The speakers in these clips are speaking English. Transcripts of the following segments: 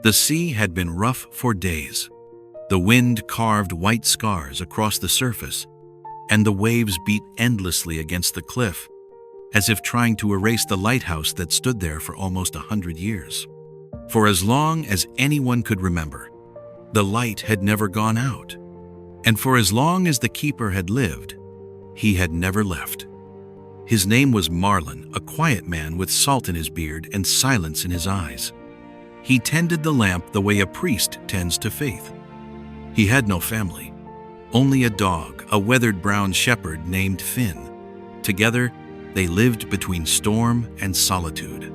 The sea had been rough for days. The wind carved white scars across the surface, and the waves beat endlessly against the cliff, as if trying to erase the lighthouse that stood there for almost 100 years. For as long as anyone could remember, the light had never gone out. And for as long as the keeper had lived, he had never left. His name was Marlin, a quiet man with salt in his beard and silence in his eyes. He tended the lamp the way a priest tends to faith. He had no family, only a dog, a weathered brown shepherd named Finn. Together, they lived between storm and solitude.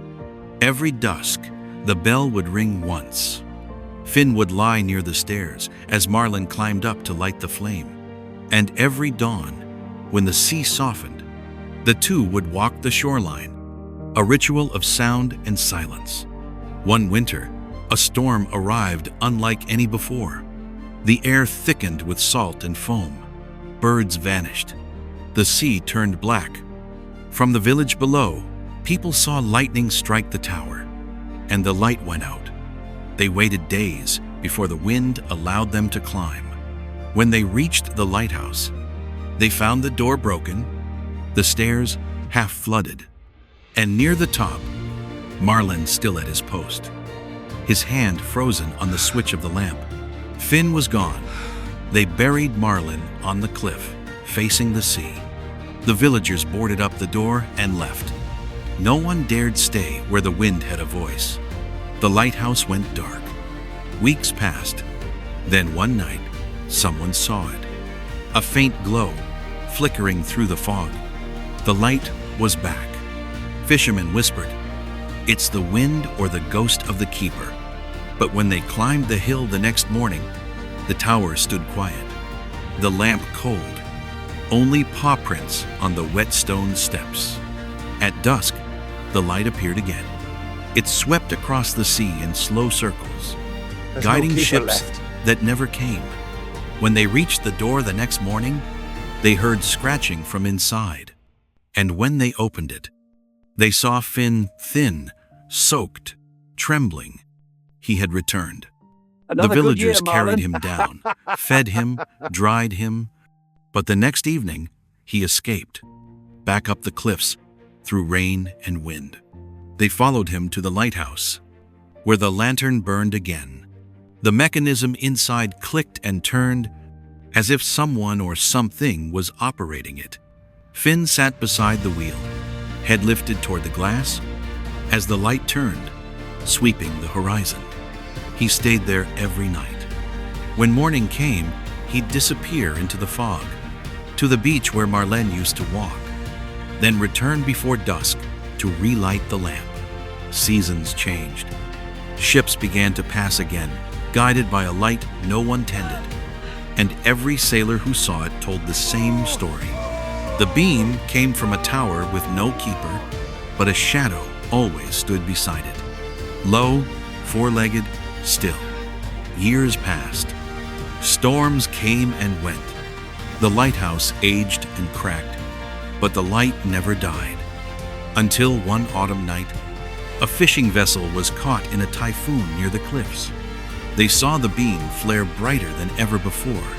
Every dusk, the bell would ring once. Finn would lie near the stairs as Marlin climbed up to light the flame. And every dawn, when the sea softened, the two would walk the shoreline, a ritual of sound and silence. One winter, a storm arrived unlike any before. The air thickened with salt and foam. Birds vanished. The sea turned black. From the village below, people saw lightning strike the tower, and the light went out. They waited days before the wind allowed them to climb. When they reached the lighthouse, they found the door broken, the stairs half flooded, and near the top, Marlin still at his post, his hand frozen on the switch of the lamp. Finn was gone. They buried Marlin on the cliff, facing the sea. The villagers boarded up the door and left. No one dared stay where the wind had a voice. The lighthouse went dark. Weeks passed. Then one night, someone saw it. A faint glow, flickering through the fog. The light was back. Fishermen whispered, "It's the wind or the ghost of the keeper." But when they climbed the hill the next morning, the tower stood quiet, the lamp cold, only paw prints on the wet stone steps. At dusk, the light appeared again. It swept across the sea in slow circles, guiding ships that never came. When they reached the door the next morning, they heard scratching from inside. And when they opened it, they saw Finn, thin, soaked, trembling. He had returned. The villagers carried him down, fed him, dried him. But the next evening, he escaped, back up the cliffs, through rain and wind. They followed him to the lighthouse, where the lantern burned again. The mechanism inside clicked and turned, as if someone or something was operating it. Finn sat beside the wheel, head lifted toward the glass, as the light turned, sweeping the horizon. He stayed there every night. When morning came, he'd disappear into the fog, to the beach where Marlene used to walk, then return before dusk to relight the lamp. Seasons changed. Ships began to pass again, guided by a light no one tended. And every sailor who saw it told the same story. The beam came from a tower with no keeper, but a shadow always stood beside it. Low, four-legged, still. Years passed. Storms came and went. The lighthouse aged and cracked, but the light never died. Until one autumn night, a fishing vessel was caught in a typhoon near the cliffs. They saw the beam flare brighter than ever before,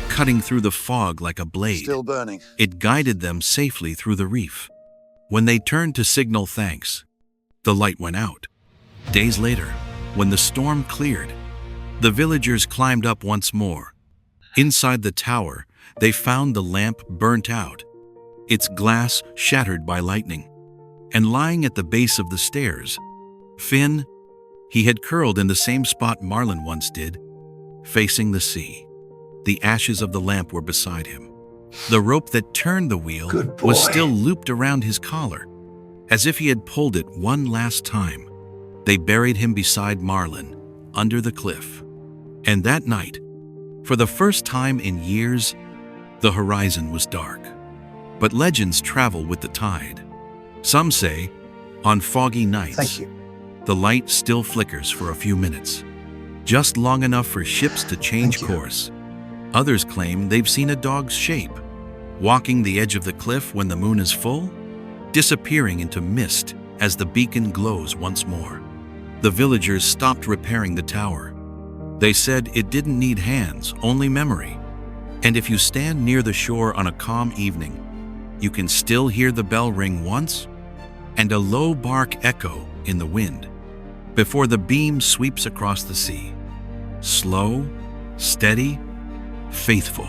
cutting through the fog like a blade. Still burning. It guided them safely through the reef. When they turned to signal thanks, the light went out. Days later, when the storm cleared, the villagers climbed up once more. Inside the tower, they found the lamp burnt out, its glass shattered by lightning. And lying at the base of the stairs, Finn, he had curled in the same spot Marlin once did, facing the sea. The ashes of the lamp were beside him. The rope that turned the wheel was still looped around his collar, as if he had pulled it one last time. They buried him beside Marlin, under the cliff. And that night, for the first time in years, the horizon was dark. But legends travel with the tide. Some say, on foggy nights, the light still flickers for a few minutes, just long enough for ships to change course. Others claim they've seen a dog's shape, walking the edge of the cliff when the moon is full, disappearing into mist as the beacon glows once more. The villagers stopped repairing the tower. They said it didn't need hands, only memory. And if you stand near the shore on a calm evening, you can still hear the bell ring once and a low bark echo in the wind before the beam sweeps across the sea. Slow, steady, faithful.